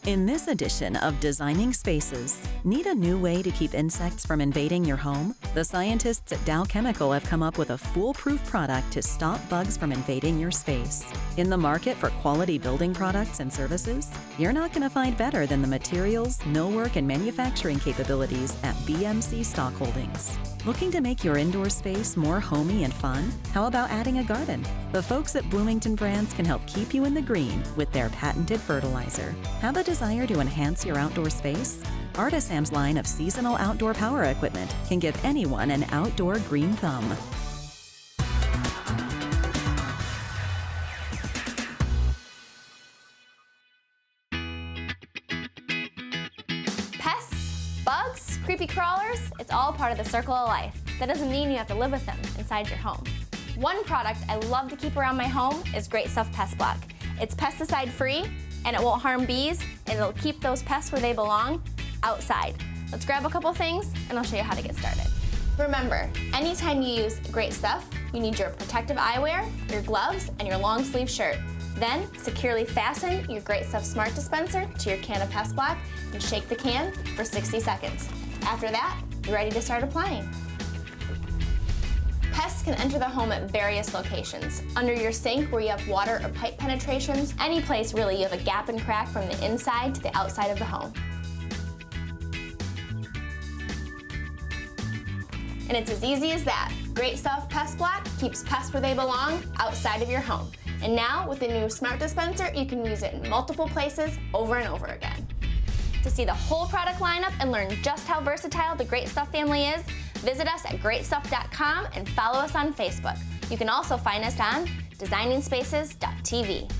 In this edition of Designing Spaces, need a new way to keep insects from invading your home? The scientists at Dow Chemical have come up with a foolproof product to stop bugs from invading your space. In the market for quality building products and services, you're not going to find better than the materials, millwork, and manufacturing capabilities at BMC Stock Holdings. Looking to make your indoor space more homey and fun? How about adding a garden? The folks at Bloomington Brands can help keep you in the green with their patented fertilizer. Have a desire to enhance your outdoor space? Artisam's line of seasonal outdoor power equipment can give anyone an outdoor green thumb. Pests, bugs, creepy crawlers, it's all part of the circle of life. That doesn't mean you have to live with them inside your home. One product I love to keep around my home is Great Stuff Pestblock. It's pesticide free and it won't harm bees and it'll keep those pests where they belong, outside. Let's grab a couple things and I'll show you how to get started. Remember, anytime you use Great Stuff, you need your protective eyewear, your gloves, and your long sleeve shirt. Then securely fasten your Great Stuff Smart Dispenser to your can of Pestblock and shake the can for 60 seconds. After that, you're ready to start applying. Pests can enter the home at various locations. Under your sink where you have water or pipe penetrations, any place really you have a gap and crack from the inside to the outside of the home. And it's as easy as that. Great Stuff Pestblock keeps pests where they belong, outside of your home. And now with the new Smart Dispenser, you can use it in multiple places over and over again. To see the whole product lineup and learn just how versatile the Great Stuff family is, visit us at greatstuff.com and follow us on Facebook. You can also find us on designingspaces.tv.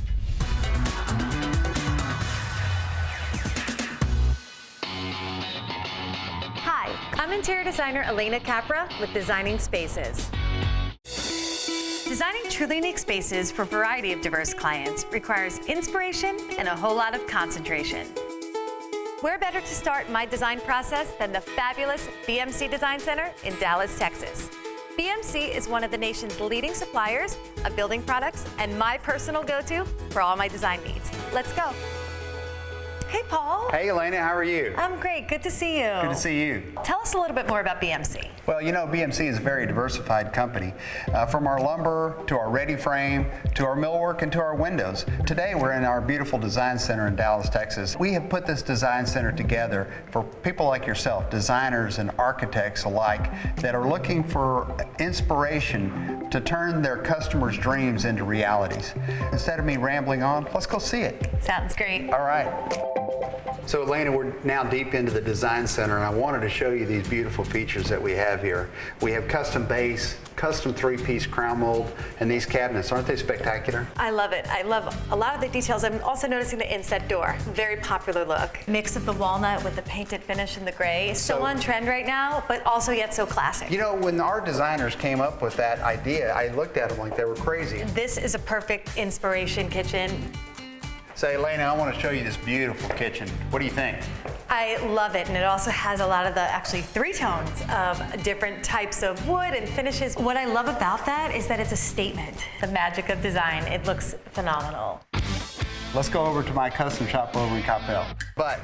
Hi, I'm interior designer Elena Capra with Designing Spaces. Designing truly unique spaces for a variety of diverse clients requires inspiration and a whole lot of concentration. Where better to start my design process than the fabulous BMC Design Center in Dallas, Texas. BMC is one of the nation's leading suppliers of building products and my personal go-to for all my design needs. Let's go. Hey, Paul. Hey, Elena, how are you? I'm great. Good to see you. Good to see you. Tell us a little bit more about BMC. Well, you know, BMC is a very diversified company. From our lumber to our ready frame to our millwork and to our windows. Today, we're in our beautiful design center in Dallas, Texas. We have put this design center together for people like yourself, designers and architects alike, that are looking for inspiration to turn their customers' dreams into realities. Instead of me rambling on, let's go see it. Sounds great. All right. So Elena, we're now deep into the design center and I wanted to show you these beautiful features that we have here. We have custom base, custom three-piece crown mold, and these cabinets. Aren't they spectacular? I love it. I love a lot of the details. I'm also noticing the inset door. Very popular look. Mix of the walnut with the painted finish in the gray. So on trend right now, but also yet so classic. You know, when our designers came up with that idea, I looked at them like they were crazy. This is a perfect inspiration kitchen. Say, Elena, I want to show you this beautiful kitchen. What do you think? I love it, and it also has a lot of the actually 3 tones of different types of wood and finishes. What I love about that is that it's a statement. The magic of design, it looks phenomenal. Let's go over to my custom shop over in Cooperative. But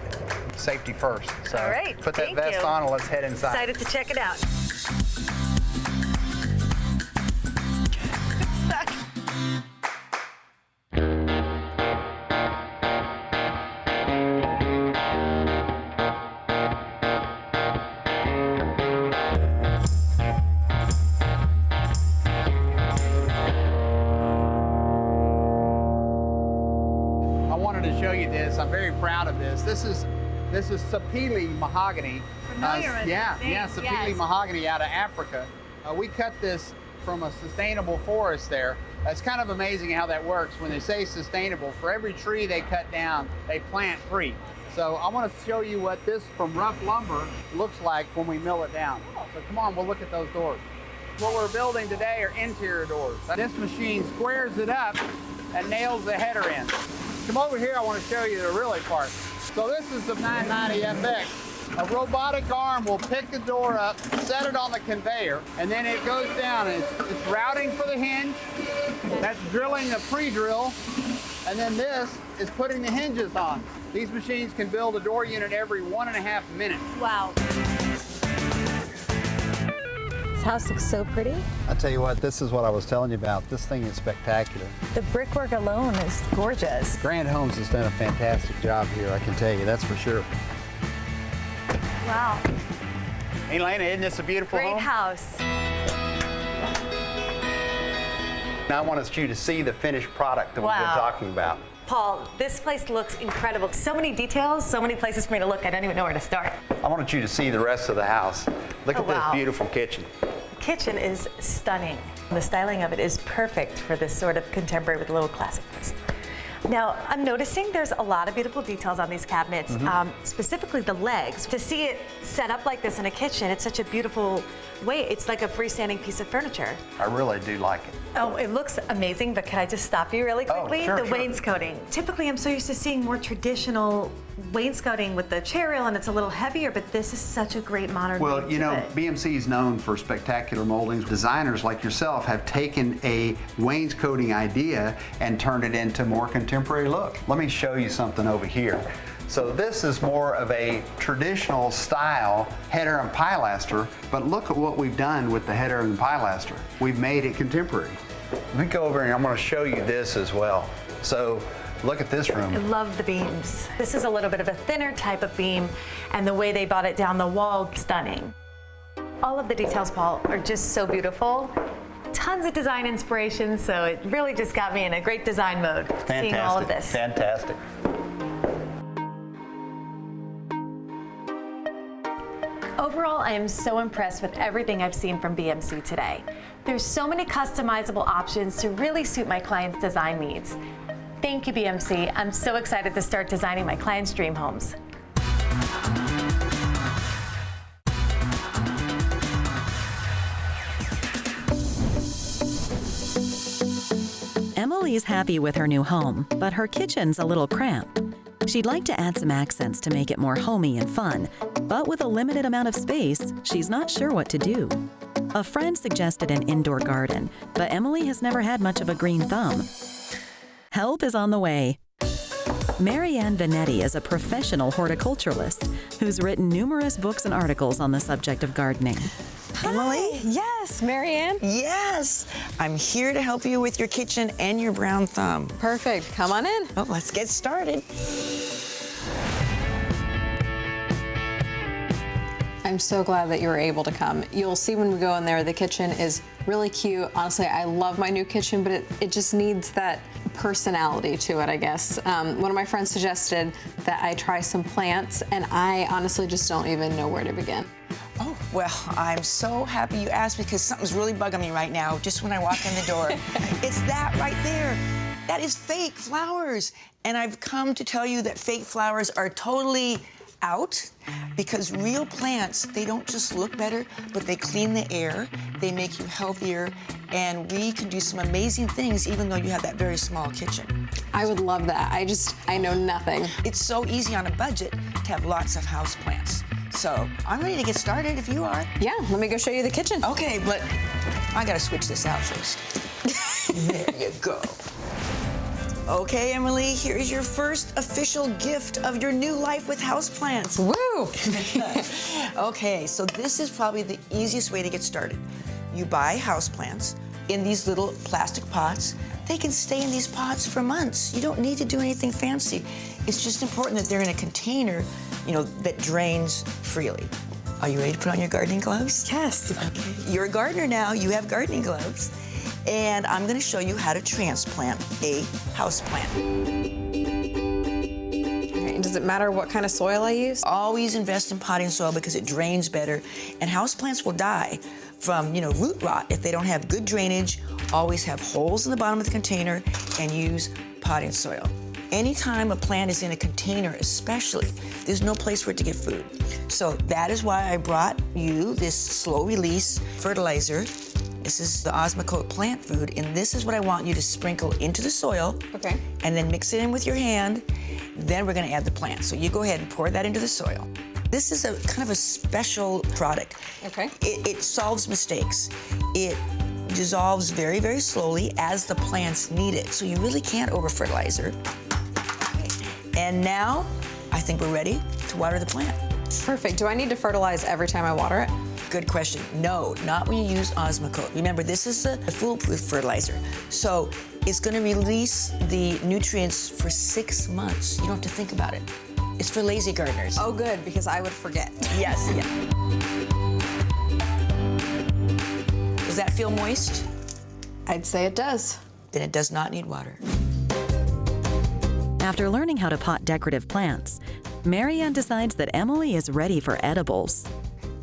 safety first. So all right, put that vest on and let's head inside. Excited to check it out. Stuck. I'm very proud of this. This is sapele mahogany. Sapele mahogany out of Africa. We cut this from a sustainable forest there. It's kind of amazing how that works. When they say sustainable, for every tree they cut down, they plant 3. So I want to show you what this from rough lumber looks like when we mill it down. So come on, we'll look at those doors. What we're building today are interior doors. This machine squares it up and nails the header in. Come over here, I want to show you the really part. So this is the 990 FX. A robotic arm will pick the door up, set it on the conveyor, and then it goes down. And it's routing for the hinge. That's drilling the pre-drill. And then this is putting the hinges on. These machines can build a door unit every 1.5 minutes. Wow. This house looks so pretty. I tell you what, this is what I was telling you about. This thing is spectacular. The brickwork alone is gorgeous. Grand Homes has done a fantastic job here, I can tell you, that's for sure. Wow. Hey, Lena, isn't this a beautiful home? Great house. I want you to see the finished product that we've been talking about. Paul, this place looks incredible. So many details, so many places for me to look. I don't even know where to start. I wanted you to see the rest of the house. Look at this beautiful kitchen. The kitchen is stunning. The styling of it is perfect for this sort of contemporary with a little classic twist. Now, I'm noticing there's a lot of beautiful details on these cabinets, specifically the legs. To see it set up like this in a kitchen, it's such a beautiful way. It's like a freestanding piece of furniture. I really do like it. Oh, it looks amazing, but can I just stop you really quickly? Oh, sure, the wainscoting. Typically, I'm so used to seeing more traditional wainscoting with the chair rail, and it's a little heavier, but this is such a great modern Well, look you to know, it. BMC is known for spectacular moldings. Designers like yourself have taken a wainscoting idea and turned it into a more contemporary look. Let me show you something over here. So this is more of a traditional style header and pilaster, but look at what we've done with the header and pilaster. We've made it contemporary. Let me go over and I'm going to show you this as well. So look at this room. I love the beams. This is a little bit of a thinner type of beam, and the way they brought it down the wall, stunning. All of the details, Paul, are just so beautiful. Tons of design inspiration, so it really just got me in a great design mode, seeing all of this. Fantastic. Overall, I am so impressed with everything I've seen from BMC today. There's so many customizable options to really suit my clients' design needs. Thank you, BMC. I'm so excited to start designing my clients' dream homes. Emily's happy with her new home, but her kitchen's a little cramped. She'd like to add some accents to make it more homey and fun, but with a limited amount of space, she's not sure what to do. A friend suggested an indoor garden, but Emily has never had much of a green thumb. Help is on the way. Maryann Vanetti is a professional horticulturist who's written numerous books and articles on the subject of gardening. Emily? Yes, Marianne. Yes. I'm here to help you with your kitchen and your brown thumb. Perfect. Come on in. Oh, let's get started. I'm so glad that you were able to come. You'll see when we go in there, the kitchen is really cute. Honestly, I love my new kitchen, but it just needs that personality to it, I guess. One of my friends suggested that I try some plants, and I honestly just don't even know where to begin. Oh, well, I'm so happy you asked because something's really bugging me right now just when I walk in the door. It's that right there. That is fake flowers. And I've come to tell you that fake flowers are totally out because real plants, they don't just look better, but they clean the air, they make you healthier, and we can do some amazing things even though you have that very small kitchen. I would love that. I know nothing. It's so easy on a budget to have lots of house plants. So I'm ready to get started if you are. Yeah, let me go show you the kitchen. Okay, but I gotta switch this out first. There you go. Okay, Emily, here's your first official gift of your new life with houseplants. Woo! Okay, so this is probably the easiest way to get started. You buy houseplants in these little plastic pots. They can stay in these pots for months. You don't need to do anything fancy. It's just important that they're in a container, you know, that drains freely. Are you ready to put on your gardening gloves? Yes. Okay. You're a gardener now. You have gardening gloves. And I'm going to show you how to transplant a houseplant. Okay, does it matter what kind of soil I use? Always invest in potting soil because it drains better. And houseplants will die from, root rot if they don't have good drainage. Always have holes in the bottom of the container and use potting soil. Anytime a plant is in a container especially, there's no place for it to get food. So that is why I brought you this slow-release fertilizer. This is the Osmocote plant food, and this is what I want you to sprinkle into the soil. Okay. And then mix it in with your hand. Then we're gonna add the plant. So you go ahead and pour that into the soil. This is a kind of a special product. Okay. It solves mistakes. It dissolves very, very slowly as the plants need it. So you really can't over-fertilize her. And now, I think we're ready to water the plant. Perfect. Do I need to fertilize every time I water it? Good question. No, not when you use Osmocote. Remember, this is a foolproof fertilizer. So it's going to release the nutrients for 6 months. You don't have to think about it. It's for lazy gardeners. Oh, good, because I would forget. Yes, yeah. Does that feel moist? I'd say it does. Then it does not need water. After learning how to pot decorative plants, Marianne decides that Emily is ready for edibles.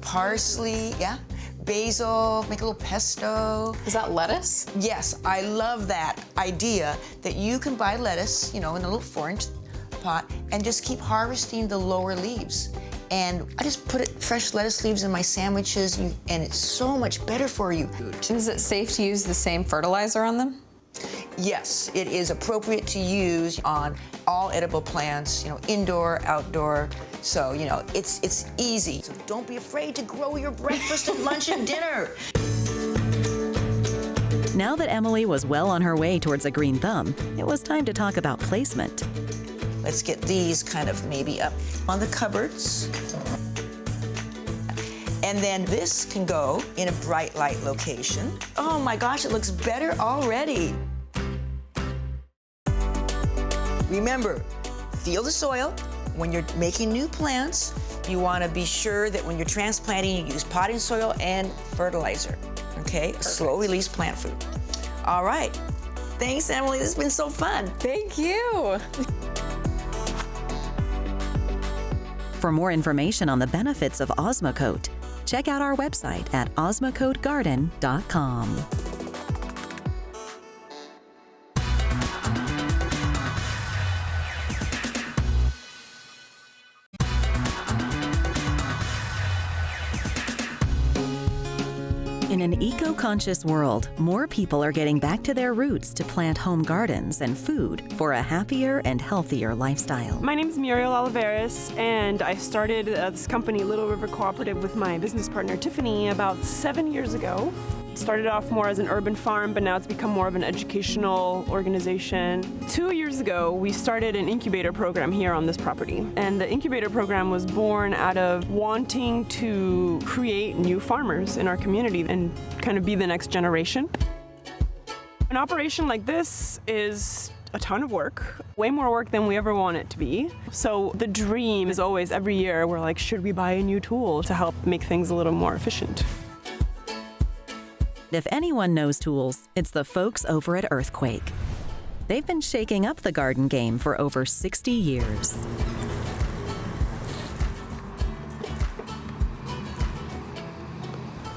Parsley, yeah. Basil, make a little pesto. Is that lettuce? Yes, I love that idea that you can buy lettuce, in a little 4-inch pot and just keep harvesting the lower leaves. And I just put fresh lettuce leaves in my sandwiches, and it's so much better for you. Is it safe to use the same fertilizer on them? Yes, it is appropriate to use on all edible plants, indoor, outdoor. So, it's easy. So don't be afraid to grow your breakfast and lunch and dinner. Now that Emily was well on her way towards a green thumb, it was time to talk about placement. Let's get these kind of maybe up on the cupboards. And then this can go in a bright light location. Oh my gosh, it looks better already. Remember, feel the soil. When you're making new plants, you want to be sure that when you're transplanting, you use potting soil and fertilizer, okay? Perfect. Slow release plant food. All right. Thanks, Emily. This has been so fun. Thank you. For more information on the benefits of Osmocote, check out our website at osmocotegarden.com. In an eco-conscious world, more people are getting back to their roots to plant home gardens and food for a happier and healthier lifestyle. My name is Muriel Oliveris, and I started this company, Little River Cooperative, with my business partner Tiffany about 7 years ago. It started off more as an urban farm, but now it's become more of an educational organization. 2 years ago, we started an incubator program here on this property. And the incubator program was born out of wanting to create new farmers in our community and kind of be the next generation. An operation like this is a ton of work, way more work than we ever want it to be. So the dream is always, every year, we're like, should we buy a new tool to help make things a little more efficient? If anyone knows tools, it's the folks over at Earthquake. They've been shaking up the garden game for over 60 years.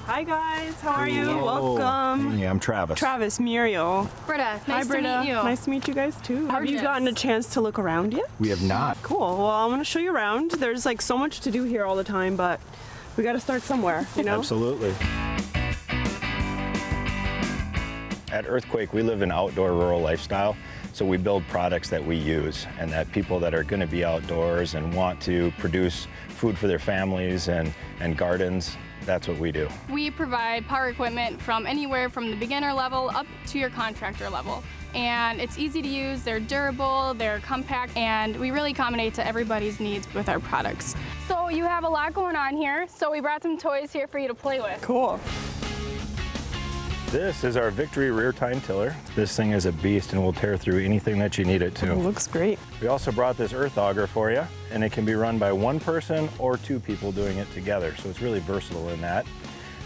Hi guys, how are you? Welcome. Yeah, I'm Travis. Travis, Muriel. Britta, Hi, nice Britta. to meet you. Nice to meet you guys too. Have you gotten a chance to look around yet? We have not. Cool. Well, I'm going to show you around. There's like so much to do here all the time, but we got to start somewhere, Absolutely. At Earthquake, we live an outdoor rural lifestyle, so we build products that we use, and that people that are going to be outdoors and want to produce food for their families and gardens, that's what we do. We provide power equipment from anywhere from the beginner level up to your contractor level. And it's easy to use, they're durable, they're compact, and we really accommodate to everybody's needs with our products. So you have a lot going on here, so we brought some toys here for you to play with. Cool. This is our Victory rear tine tiller. This thing is a beast and will tear through anything that you need it to. It looks great. We also brought this earth auger for you, and it can be run by one person or two people doing it together, so it's really versatile in that.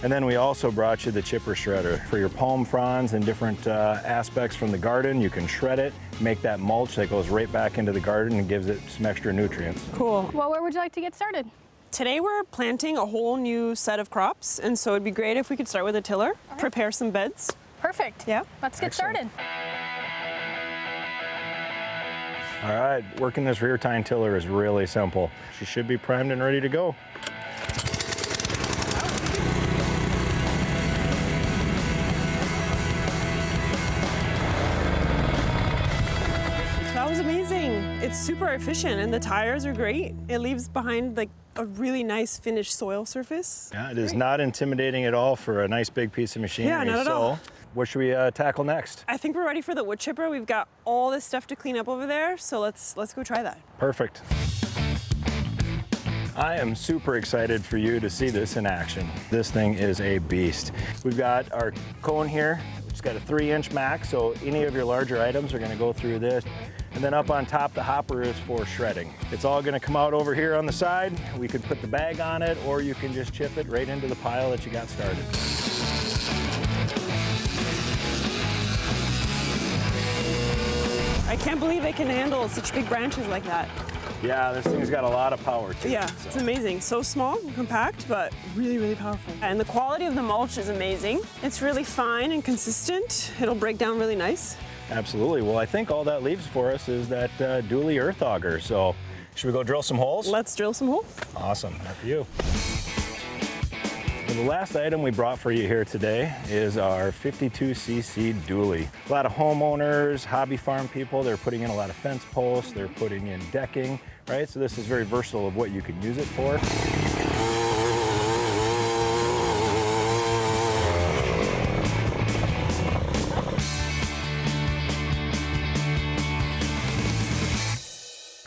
And then we also brought you the chipper shredder for your palm fronds and different aspects from the garden. You can shred it, make that mulch that goes right back into the garden and gives it some extra nutrients. Cool. Well, where would you like to get started? Today we're planting a whole new set of crops, and so it'd be great if we could start with a tiller, prepare some beds. Perfect. Yeah. Let's get Excellent. started. All right, working this rear tine tiller is really simple. She should be primed and ready to go. That was amazing. It's super efficient, and the tires are great. It leaves behind like a really nice finished soil surface. Yeah, it is not intimidating at all for a nice big piece of machinery. Yeah, not at all. What should we tackle next? I think we're ready for the wood chipper. We've got all this stuff to clean up over there, so let's go try that. Perfect. I am super excited for you to see this in action. This thing is a beast. We've got our cone here. It's got a 3-inch max, so any of your larger items are gonna go through this. And then up on top, the hopper is for shredding. It's all gonna come out over here on the side. We could put the bag on it, or you can just chip it right into the pile that you got started. I can't believe it can handle such big branches like that. Yeah, this thing's got a lot of power to it. Yeah, so. it's amazing. So small and compact, but really, really powerful. And the quality of the mulch is amazing. It's really fine and consistent. It'll break down really nice. Absolutely. Well, I think all that leaves for us is that dually earth auger. So should we go drill some holes? Let's drill some holes. Awesome. After you. So the last item we brought for you here today is our 52cc dually. A lot of homeowners, hobby farm people, they're putting in a lot of fence posts, they're putting in decking, right? So this is very versatile of what you can use it for.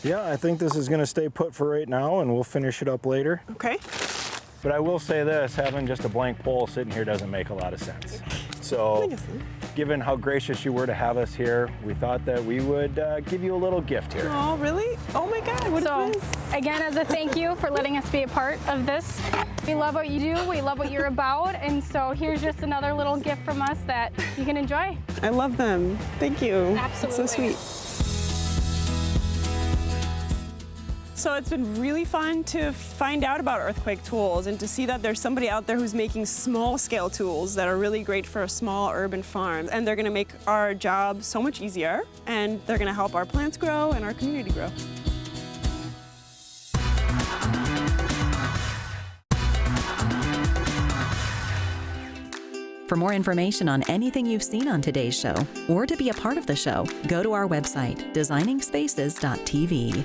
Yeah, I think this is gonna stay put for right now and we'll finish it up later. Okay. But I will say this, having just a blank pole sitting here doesn't make a lot of sense. So, given how gracious you were to have us here, we thought that we would give you a little gift here. Oh, really? Oh my God, what is this? Again, as a thank you for letting us be a part of this. We love what you do, we love what you're about, and so here's just another little gift from us that you can enjoy. I love them. Thank you. Absolutely. It's so sweet. So it's been really fun to find out about earthquake tools and to see that there's somebody out there who's making small scale tools that are really great for a small urban farm. And they're gonna make our job so much easier, and they're gonna help our plants grow and our community grow. For more information on anything you've seen on today's show, or to be a part of the show, go to our website, designingspaces.tv.